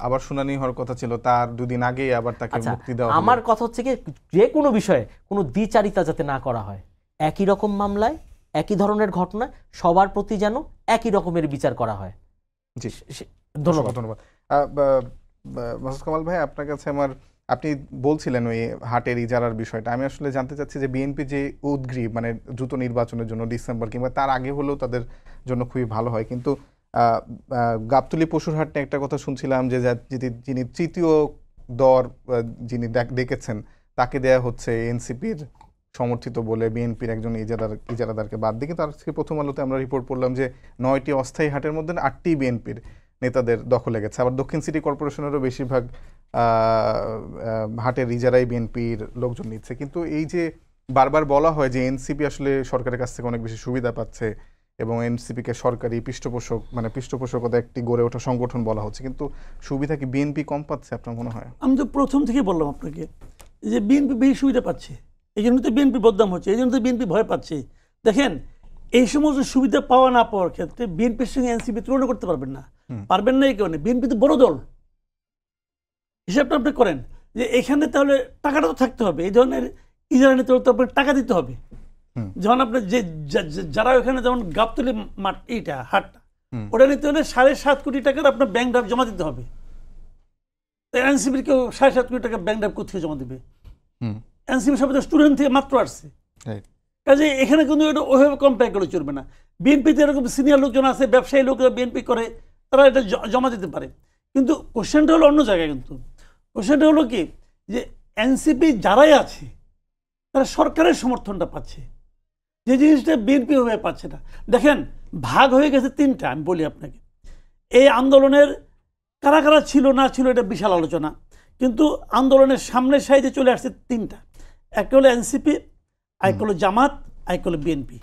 আবার শুনানি হওয়ার কথা ছিল তার দুদিন আগেই আবার তাকে মুক্তি দেওয়া হলো। আমার কথা হচ্ছে কি, যে কোনো বিষয়ে কোনো দ্বিচারিতা যাতে না করা হয়, একই রকম মামলায় একই ধরনের ঘটনা সবার প্রতি যেন একই রকমের বিচার করা হয়। জি, ধন্যবাদ। ধন্যবাদ। মাসুদ কামাল ভাই, আপনার কাছে আপনি বলছিলেন ওই হাটের ইজারার বিষয়টা, আমি আসলে জানতে চাচ্ছি যে বিএনপি যে উদ্গ্রীব মানে দ্রুত নির্বাচনের জন্য ডিসেম্বর কিংবা তার আগে হলেও তাদের জন্য খুবই ভালো হয়, কিন্তু গাবতলী পশুরহাট নিয়ে একটা কথা শুনছিলাম যে যিনি তৃতীয় দর যিনি ডেকেছেন তাকে দেয়া হচ্ছে এনসিপির সমর্থিত বলে বিএনপির একজন ইজারাদারকে বাদ দিয়ে। কিন্তু আজকে প্রথম আলোতে আমরা রিপোর্ট করলাম যে 9টি অস্থায়ী হাটের মধ্যে 8টি বিএনপির নেতাদের দখলে গেছে। আবার দক্ষিণ সিটি কর্পোরেশনেরও বেশিরভাগ হাটের ইজারাই বিএনপির লোকজন নিচ্ছে। কিন্তু এই যে বারবার বলা হয় যে এনসিপি আসলে সরকারের কাছ থেকে অনেক বেশি সুবিধা পাচ্ছে এবং এনসিপিকে সরকারি পৃষ্ঠপোষকতা একটি গড়ে ওঠা সংগঠন বলা হচ্ছে, কিন্তু সুবিধা কি বিএনপি কম পাচ্ছে আপনার মনে হয়? আমি তো প্রথম থেকে বললাম আপনাকে যে বিএনপি বেশি সুবিধা পাচ্ছে, এই জন্য তো বিএনপি বদনাম হচ্ছে, এই জন্য তো বিএনপি ভয় পাচ্ছে। দেখেন, এই সমস্ত সুবিধা পাওয়া না পাওয়ার ক্ষেত্রে বিএনপির সঙ্গে এনসিপি তুলনা করতে পারবেন না, এই কারণে বিএনপি তো বড় দল। হিসাবটা আপনি করেন যে এখানে তাহলে টাকাটা তো থাকতে হবে, এই ধরনের ইজারা নিতে হলে তো আপনার টাকা দিতে হবে। যখন আপনার যে যারা ওখানে যেমন গাবতলী মাঠ এইটা হাটটা ওটা নিতে হলে 7.5 কোটি টাকার আপনার ব্যাংক ড্রাফট জমা দিতে হবে। এনসিপির কেউ 7.5 কোটি টাকা ব্যাংক ড্রাফট কোথেকে জমা দেবে? এনসিপি সবাই স্টুডেন্ট থেকে মাত্র আসছে, কাজে এখানে কিন্তু এটা ওইভাবে কম্পেয়ার করে চলবে না। বিএনপিতে এরকম সিনিয়র লোকজন আছে, ব্যবসায়ী লোকরা বিএনপি করে, তারা এটা জমা দিতে পারে। কিন্তু কোশ্চেনটা হলো অন্য জায়গায়, কিন্তু কোশ্চেনটা হলো কি যে এনসিপি যারাই আছে তারা সরকারের সমর্থনটা পাচ্ছে, যে জিনিসটা বিএনপি হয়ে পাচ্ছে না। দেখেন, ভাগ হয়ে গেছে 3টা। আমি বলি আপনাকে, এই আন্দোলনের কারা কারা ছিল না ছিল এটা বিশাল আলোচনা, কিন্তু আন্দোলনের সামনের সাইডে চলে আসছে 3টা। একটা হলো এনসিপি, আরেকটা হলো জামাত, আরেকটা হলো বিএনপি।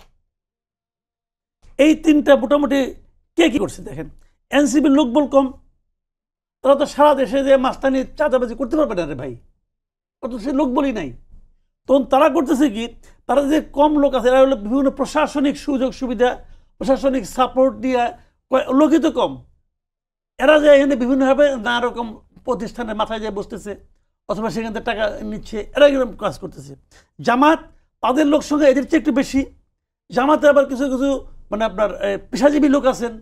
এই 3টা মোটামুটি কে কি করছে দেখেন। এনসিপির লোকবল কম, তারা তো সারা দেশে যে মাস্তানি চাঁদাবাজি করতে পারবে না রে ভাই, অত সে লোক বলি নাই। তখন তারা করতেছে কি, তারা যে কম লোক আছে এরা হলো বিভিন্ন প্রশাসনিক সুযোগ সুবিধা, প্রশাসনিক সাপোর্ট দিয়ে, লোকই তো কম, এরা যে এখানে বিভিন্নভাবে নানা রকম প্রতিষ্ঠানের মাথায় যায় বসতেছে অথবা সেখান থেকে টাকা নিচ্ছে, এরা এরকম কাজ করতেছে। জামাত তাদের লোক সংখ্যা এদের চেয়ে একটু বেশি। জামাতে আবার কিছু কিছু মানে আপনার পেশাজীবী লোক আছেন,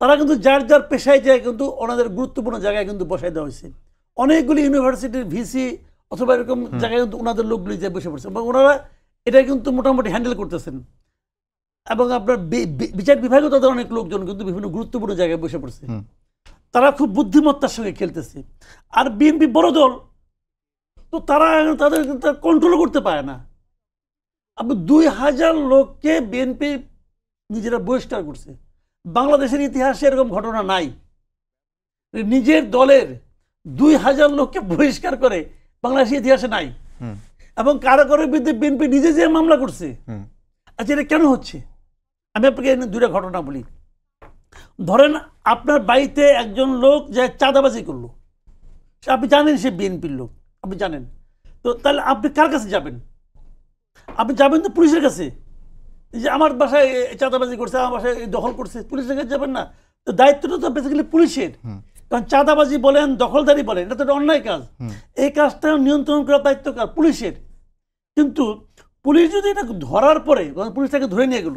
তারা কিন্তু যার যার পেশায় যায় কিন্তু ওনাদের গুরুত্বপূর্ণ জায়গায় কিন্তু বসাই দেওয়া হয়েছে। অনেকগুলি ইউনিভার্সিটির ভিসি অথবা এরকম জায়গায় কিন্তু ওনাদের লোকগুলি যে বসে পড়ছে এবং ওনারা এটা কিন্তু মোটামুটি হ্যান্ডেল করতেছেন। এবং আপনার বিচার বিভাগেও তাদের অনেক লোকজন কিন্তু বিভিন্ন গুরুত্বপূর্ণ জায়গায় বসে পড়ছে। তারা খুব বুদ্ধিমত্তার সঙ্গে খেলতেছে। আর বিএনপি বড় দল, তো তারা তাদের কন্ট্রোল করতে পারে না। আপনি 2000 লোককে বিএনপি নিজেরা বহিষ্কার করছে। বাংলাদেশের ইতিহাসে এরকম ঘটনা নাই, নিজের দলের 2000 লোককে বহিষ্কার করে বাংলাদেশের ইতিহাসে নাই। এবং কারাগারের বিরুদ্ধে বিএনপি নিজে যে মামলা করছে। আচ্ছা, এটা কেন হচ্ছে? আমি আপনাকে দুইটা ঘটনা বলি। ধরেন আপনার বাড়িতে একজন লোক যে চাঁদাবাজি করলো, আপনি জানেন সে বিএনপির লোক, আপনি জানেন, তো তাহলে আপনি কার কাছে যাবেন? আপনি যাবেন তো পুলিশের কাছে, যে আমার বাসায় চাঁদাবাজি করছে, আমার বাসায় দখল করছে, পুলিশের কাছে যাবেন না? তো দায়িত্বটা তো বেসিক্যালি পুলিশের। কারণ চাঁদাবাজি বলেন, দখলদারি বলেন, এটা তো একটা অন্যায় কাজ। এই কাজটা নিয়ন্ত্রণ করার দায়িত্ব কার? পুলিশের। কিন্তু পুলিশ যদি এটা ধরার পরে, পুলিশ তাকে ধরে নিয়ে গেল,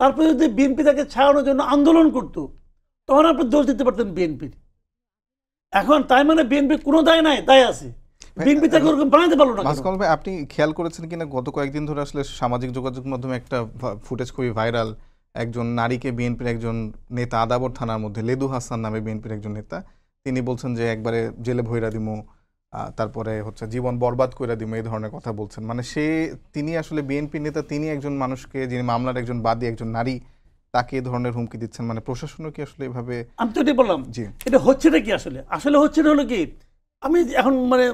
তারপরে যদি বিএনপি তাকে ছাড়ানোর জন্য আন্দোলন করতো, তখন আপনি দোষ দিতে পারতেন বিএনপির। এখন তাই মানে বিএনপি কোনো দায় নাই, দায় আছে, বিএনপি তাকে ওরকম বানাতে পারলো না। মাসকাল ভাই, আপনি খেয়াল করেছেন কিনা গত কয়েকদিন ধরে আসলে সামাজিক যোগাযোগ মাধ্যমে একটা ফুটেজ খুবই ভাইরাল। একজন নারীকে বিএনপির একজন নেতা, আদাবর থানার মধ্যে লেদু হাসান নামে বিএনপির একজন নেতা, তিনি বলছেন যে একবারে জেলে ভৈরা দিমু, তারপরে হচ্ছে জীবন বরবাদ করে দিমু, এই ধরনের কথা বলছেন। মানে তিনি আসলে বিএনপি নেতা, তিনি একজন মানুষকে, যিনি মামলার একজন বাদী, একজন নারী, তাকে এই ধরনের হুমকি দিচ্ছেন। মানে প্রশাসনও কি আসলে এভাবে? আমি তো এটাই বললাম, এটা হচ্ছেটা কি আসলে? আসলে হচ্ছেটা হলো কি, আমি এখন মানে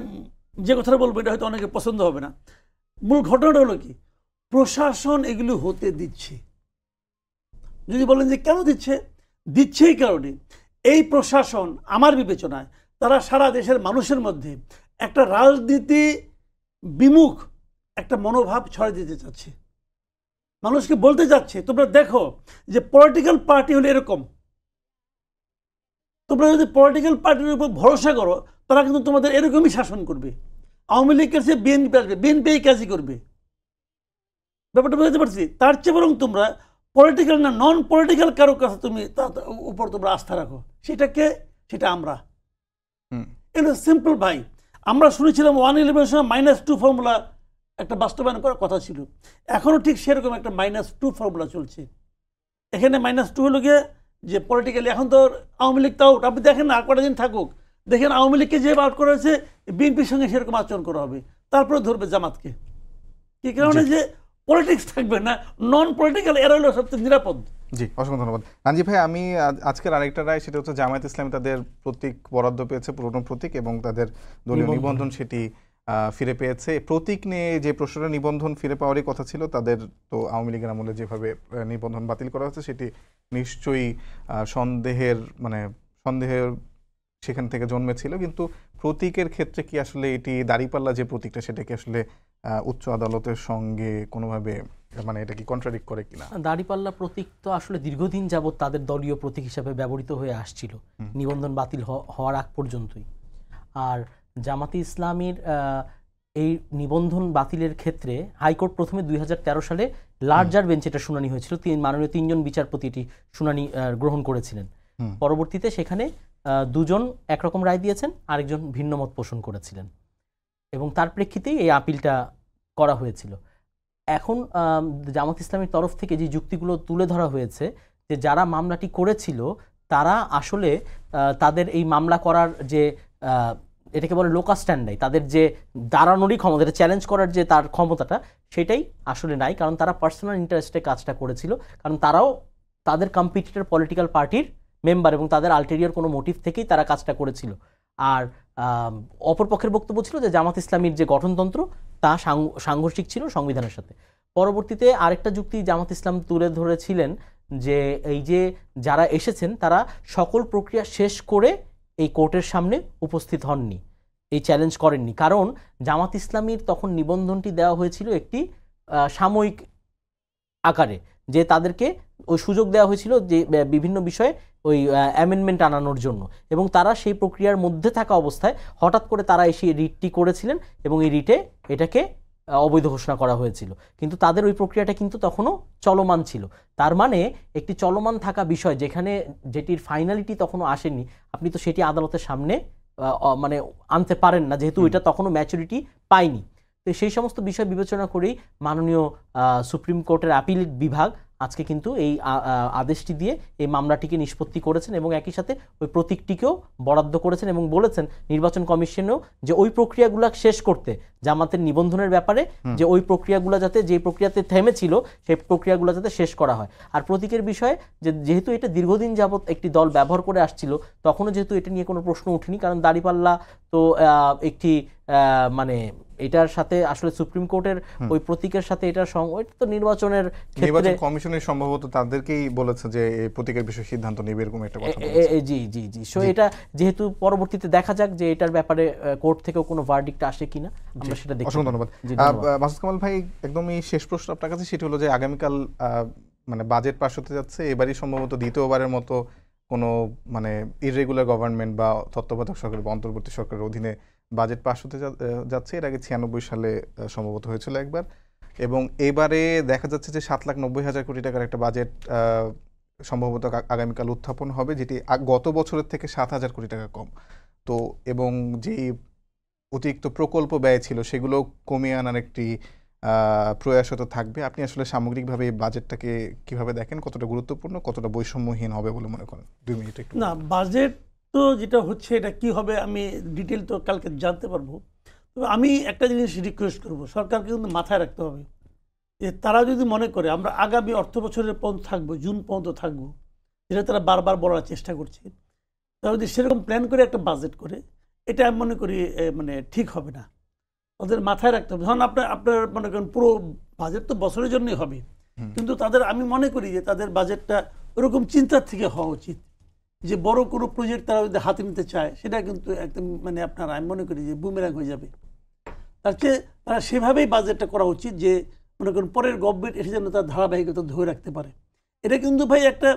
যে কথাটা বলবো এটা হয়তো অনেকে পছন্দ হবে না। মূল ঘটনাটা হলো কি, প্রশাসন এগুলো হতে দিচ্ছে। যদি বলেন যে কেন দিচ্ছে, দিচ্ছে এই কারণে, এই প্রশাসন আমার বিবেচনায় তারা সারা দেশের মানুষের মধ্যে একটা রাজনীতি বিমুখ একটা মনোভাব ছড়িয়ে দিতে চাচ্ছে। মানুষকে বলতে যাচ্ছে, তোমরা দেখো যে পলিটিক্যাল পার্টি হলে এরকম, তোমরা যদি পলিটিক্যাল পার্টির উপর ভরসা করো, তারা কিন্তু তোমাদের এরকমই শাসন করবে। আওয়ামী লীগ কাছে বিএনপি আসবে, বিএনপি এই কাজই করবে। ব্যাপারটা বুঝতে পারছি। তার চেয়ে বরং তোমরা পলিটিক্যাল না, নন পলিটিক্যাল কারো কাছে তুমি উপর তোমরা আস্থা রাখো। সেটা আমরা। এটা সিম্পল ভাই। আমরা শুনেছিলাম 111 সময় -2 ফর্মুলা একটা বাস্তবায়ন করার কথা ছিল, এখনও ঠিক সেরকম একটা -2 ফর্মুলা চলছে। এখানে -2 হলো গিয়ে যে পলিটিক্যালি এখন তো আওয়ামী লীগ তাও, আপনি দেখেন না আর কটা দিন থাকুক, দেখেন আওয়ামী লীগকে যে আউট করা হয়েছে বিএনপির সঙ্গে সেরকম আচরণ করা হবে, তারপরে ধরবে জামাতকে। কি কারণে? যে পলিটিক্স থাকবে না, নন পলিটিক্যাল, এরা হলো সবচেয়ে নিরাপদ। জি, অসংখ্য ধন্যবাদ রাঞ্জি ভাই। আমি আজকের আরেকটা রায়, সেটা হচ্ছে জামায়াত ইসলামী তাদের প্রতীক বরাদ্দ পেয়েছে, পুরনো প্রতীক, এবং তাদের দলীয় নিবন্ধন সেটি ফিরে পেয়েছে। প্রতীক নিয়ে যে প্রশ্নটা, নিবন্ধন ফিরে পাওয়ারই কথা ছিল তাদের, তো আওয়ামী লীগের আমলে যেভাবে নিবন্ধন বাতিল করা হচ্ছে সেটি নিশ্চয়ই সন্দেহের সেখান থেকে জন্মেছিল। কিন্তু প্রতীকের ক্ষেত্রে কি আসলে এটি দাঁড়িপাল্লা যে প্রতীকটা, সেটা কি আসলে উচ্চ আদালতের সঙ্গে কোনোভাবে, মানে এটা কি কন্ট্রাডিক্ট করে কিনা? দাঁড়িপাল্লা প্রতীক তো আসলে দীর্ঘদিন যাবৎ তাদের দলীয় প্রতীক হিসাবে ব্যবহৃত হয়ে আসছিল, নিবন্ধন বাতিল হওয়ার আগ পর্যন্তই। আর জামাতে ইসলামীর এই নিবন্ধন বাতিলের ক্ষেত্রে হাইকোর্ট প্রথমে 2013 সালে লার্জার বেঞ্চ এটা শুনানি হয়েছিল, মাননীয় 3 জন বিচারপতি এটি শুনানি গ্রহণ করেছিলেন। পরবর্তীতে সেখানে 2 জন একরকম রায় দিয়েছেন, আরেকজন ভিন্ন মত পোষণ করেছিলেন, এবং তার প্রেক্ষিতেই এই আপিলটা করা হয়েছিল। এখন জামাত ইসলামীর তরফ থেকে যে যুক্তিগুলো তুলে ধরা হয়েছে, যে যারা মামলাটি করেছিল তারা আসলে তাদের এই মামলা করার যে এটাকে বলে লোকাল স্ট্যান্ডাই, তাদের যে দাঁড়ানোরই ক্ষমতা, চ্যালেঞ্জ করার যে তার ক্ষমতাটা, সেটাই আসলে নাই। কারণ তারা পার্সোনাল ইন্টারেস্টে কাজটা করেছিল, কারণ তারাও তাদের কম্পিটিটর পলিটিক্যাল পার্টির মেম্বার এবং তাদের আলটেরিয়র কোনো মোটিভ থেকেই তারা কাজটা করেছিল। আর অপরপক্ষের বক্তব্য ছিল যে জামাত ইসলামীর যে গঠনতন্ত্র তা সাংঘর্ষিক ছিল সংবিধানের সাথে। পরবর্তীতে আরেকটা যুক্তি জামাত ইসলাম তুলে ধরেছিলেন যে এই যে যারা এসেছেন তারা সকল প্রক্রিয়া শেষ করে এই কোর্টের সামনে উপস্থিত হননি, এই চ্যালেঞ্জ করেননি, কারণ জামাত ইসলামীর তখন নিবন্ধনটি দেওয়া হয়েছিল একটি সাময়িক আকারে, যে তাদেরকে ওই সুযোগ দেওয়া হয়েছিল যে বিভিন্ন বিষয়ে ওই অ্যামেন্ডমেন্ট আনানোর জন্য, এবং তারা সেই প্রক্রিয়ার মধ্যে থাকা অবস্থায় হঠাৎ করে তারা এসে রিটটি করেছিলেন এবং এই রিটে এটাকে অবৈধ ঘোষণা করা হয়েছিল। কিন্তু তাদের ওই প্রক্রিয়াটা কিন্তু তখনও চলমান ছিল। তার মানে একটি চলমান থাকা বিষয় যেটির ফাইনালিটি তখনও আসেনি, আপনি তো সেটি আদালতের সামনে মানে আনতে পারেন না, যেহেতু এটা তখনও ম্যাচুরিটি পায়নি। তো সেই সমস্ত বিষয় বিবেচনা করেই মাননীয় সুপ্রিম কোর্টের আপিল বিভাগ আজকে কিন্তু এই আদেশটি দিয়ে এই মামলাটিকে নিষ্পত্তি করেছেন এবং একই সাথে ওই প্রতীকটিকেও বরাদ্দ করেছেন এবং বলেছেন নির্বাচন কমিশনেও যে ওই প্রক্রিয়াগুলো শেষ করতে, জামাতের নিবন্ধনের ব্যাপারে যে ওই প্রক্রিয়াগুলো যাতে, যে প্রক্রিয়াতে থেমেছিল সেই প্রক্রিয়াগুলো যাতে শেষ করা হয়। আর প্রতীকের বিষয়ে যেহেতু এটা দীর্ঘদিন যাবৎ একটি দল ব্যবহার করে আসছিল, তখনও যেহেতু এটা নিয়ে কোনো প্রশ্ন উঠেনি, কারণ দাঁড়িপাল্লা তো একটি মানে এটার সাথে আসলে সুপ্রিম কোর্টের ওই প্রতীকের সাথে এটার তো নির্বাচনের ক্ষেত্রে কমিশনের সম্ভবত তাদেরকেই বলেছে যে এই প্রতীকের বিষয়ে সিদ্ধান্ত নেবে, এরকম একটা কথা জি জি জি। সো এটা যেহেতু পরবর্তীতে দেখা যাক যে এটার ব্যাপারে কোর্ট থেকেও কোনো ভার্ডিক্ট আসে কিনা, আমরা সেটা দেখব। অসংখ্য ধন্যবাদ। মাসুদ কামাল ভাই, একদমই শেষ প্রশ্ন আপনার কাছে, সেটি হলো যে আগামীকাল মানে বাজেট পাস হতে যাচ্ছে, এবারই সম্ভবত দ্বিতীয়বারের মতো কোনো মানে ইররেগুলার গভর্নমেন্ট বা তত্ত্বাবধায়ক সরকার বা অন্তর্বর্তী সরকারের অধীনে বাজেট পাস হতে যাচ্ছে। এর আগে 96 সালে সম্ভবত হয়েছিল একবার, এবং এবারে দেখা যাচ্ছে যে 7,90,000 কোটি টাকার একটা বাজেট সম্ভবত আগামীকাল উত্থাপন হবে, যেটি গত বছরের থেকে 7,000 কোটি টাকা কম। তো এবং যেই অতিরিক্ত প্রকল্প ব্যয় ছিল সেগুলো কমিয়ে আনার একটি প্রয়াসও থাকবে। আপনি আসলে সামগ্রিকভাবে এই বাজেটটাকে কিভাবে দেখেন, কতটা গুরুত্বপূর্ণ, কতটা বৈষম্যহীন হবে বলে মনে করেন? 2 মিনিট একটু। না, বাজেট তো যেটা হচ্ছে এটা কি হবে আমি ডিটেল তো কালকে জানতে পারবো। তবে আমি একটা জিনিস রিকোয়েস্ট করব, সরকারকে কিন্তু মাথায় রাখতে হবে যে তারা যদি মনে করে আমরা আগামী অর্থ বছরের পর্যন্ত থাকবো, জুন পর্যন্ত থাকবো, যেটা তারা বারবার বলার চেষ্টা করছে, তারা যদি সেরকম প্ল্যান করে একটা বাজেট করে, এটা আমি মনে করি মানে ঠিক হবে না। ওদের মাথায় রাখতে হবে, ধরুন আপনার মনে করেন পুরো বাজেট তো বছরের জন্যই হবে, কিন্তু তাদের আমি মনে করি যে তাদের বাজেটটা ওরকম চিন্তার থেকে হওয়া উচিত যে বড় কোনো প্রজেক্ট তারা যদি হাতে নিতে চায় সেটা কিন্তু একদম মানে আপনার আমি মনে করি যে বুমেরাং হয়ে যাবে। তার চেয়ে তারা সেভাবেই বাজেটটা করা উচিত যে মনে করেন পরের গভর্নমেন্ট এসে যেন তার ধারাবাহিকতা ধরে রাখতে পারে। এটা কিন্তু ভাই একটা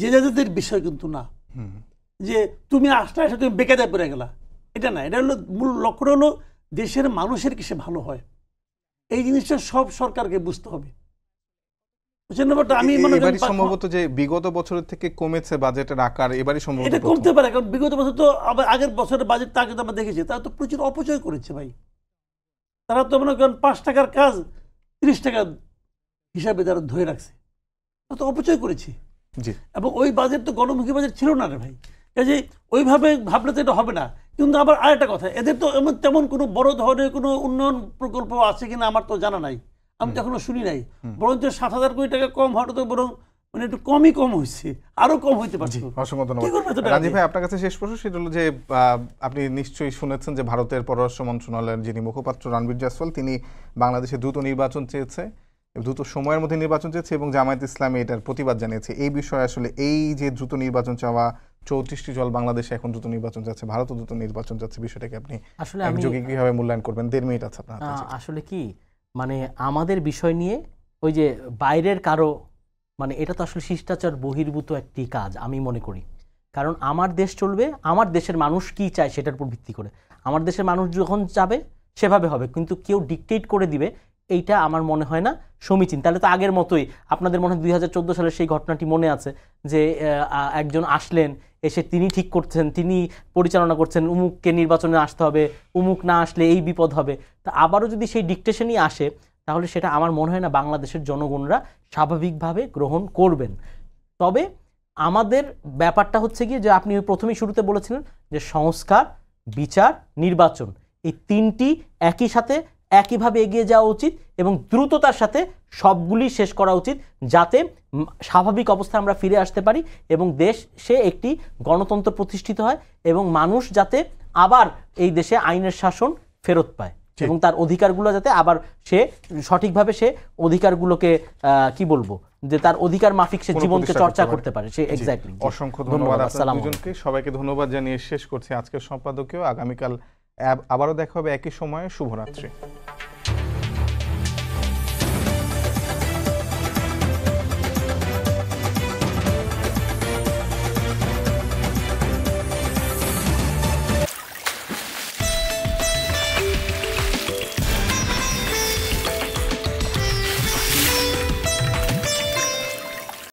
জেজাজেদের বিষয় কিন্তু না যে তুমি আসলে এসে তুমি বেকায়দায় পড়ে গেলা, এটা না। এটা হলো মূল লক্ষ্য হলো দেশের মানুষের কিসে ভালো হয়, এই জিনিসটা সব সরকারকে বুঝতে হবে। আমি সম্ভবত যে বিগত বছরের থেকে কমেছে বাজেটের আকার, এবারই সম্ভবত এটা কমতে পারে, কারণ বিগত বছর তো আবার আগের বছরের বাজেট তাকে তো আমরা দেখেছি, তারা তো প্রচুর অপচয় করেছে ভাই। তারা তো মনে করেন 5 টাকার কাজ 30 টাকা হিসাবে তারা ধরে রাখছে, তারা তো অপচয় করেছে। এবং ওই বাজেট তো গণমুখী বাজেট ছিল না রে ভাই, কাজে ওইভাবে ভাবলে তো এটা হবে না। কিন্তু আবার আরেকটা কথা, এদের তো তেমন কোনো বড় ধরনের কোনো উন্নয়ন প্রকল্প আছে কিনা আমার তো জানা নাই, আমি তো এখনো শুনি নাই। বরঞ্চ 7,000 কোটি টাকা কম হওয়াটা তো বরং মানে একটু কমই কম হয়েছে, আরো কম হইতে পারছে। অসংখ্য ধন্যবাদ। রাজীব ভাই, আপনার কাছে শেষ প্রশ্ন, সেটা হলো যে আপনি নিশ্চয়ই শুনেছেন যে ভারতের পররাষ্ট্র মন্ত্রণালয়ের যিনি মুখপাত্র রণবীর জয়সওয়াল, তিনি বাংলাদেশে দ্রুত নির্বাচন চেয়েছে, দ্রুত সময়ের মধ্যে নির্বাচন চেয়েছে, এবং জামায়াত ইসলামী এটার প্রতিবাদ জানিয়েছে। এই বিষয়ে আসলে এই যে দ্রুত নির্বাচন চাওয়া, 34টি দল বাংলাদেশে এখন দ্রুত নির্বাচন চাচ্ছে, ভারতও দ্রুত নির্বাচন চাচ্ছে, বিষয়টাকে আপনি আসলে কিভাবে মূল্যায়ন করবেন? 1.5 মিনিট আছে আপনার হাতে। আসলে কি মানে আমাদের বিষয় নিয়ে ওই যে বাইরের কারো মানে এটা তো আসলে শিষ্টাচার বহির্ভূত একটি কাজ আমি মনে করি। কারণ আমার দেশ চলবে আমার দেশের মানুষ কি চায় সেটার উপর ভিত্তি করে, আমার দেশের মানুষ যখন চাবে সেভাবে হবে, কিন্তু কেউ ডিকটেট করে দিবে এইটা আমার মনে হয় না সমীচীন। তাহলে তো আগের মতোই আপনাদের মনে হয় 2014 সালের সেই ঘটনাটি মনে আছে যে একজন আসলেন, এসে তিনি ঠিক করছেন, তিনি পরিচালনা করছেন উমুককে নির্বাচনে আসতে হবে, উমুক না আসলে এই বিপদ হবে। তা আবারও যদি সেই ডিকটেশনই আসে তাহলে সেটা আমার মনে হয় না বাংলাদেশের জনগণরা স্বাভাবিকভাবে গ্রহণ করবেন। তবে আমাদের ব্যাপারটা হচ্ছে গিয়ে যে আপনি প্রথমেই শুরুতে বলেছিলেন যে সংস্কার, বিচার, নির্বাচন, এই তিনটি একই সাথে একইভাবে এগিয়ে যাওয়া উচিত এবং দ্রুততার সাথে সবগুলি শেষ করা উচিত, যাতে স্বাভাবিক অবস্থায় আমরা ফিরে আসতে পারি এবং দেশে একটি গণতন্ত্র প্রতিষ্ঠিত হয় এবং মানুষ যাতে আবার এই দেশে আইনের শাসন ফেরত পায় এবং তার অধিকারগুলো যাতে আবার সে সঠিকভাবে সে অধিকারগুলোকে কি বলবো যে তার অধিকার মাফিক সে জীবনকে চর্চা করতে পারে। সে এক্স্যাক্টলি। অসংখ্য ধন্যবাদ আপনাদের দুজনকে, সবাইকে ধন্যবাদ জানিয়ে শেষ করছি আজকের সম্পাদকীয়। আগামীকাল আবারও দেখা হবে একই সময়ে। শুভরাত্রি।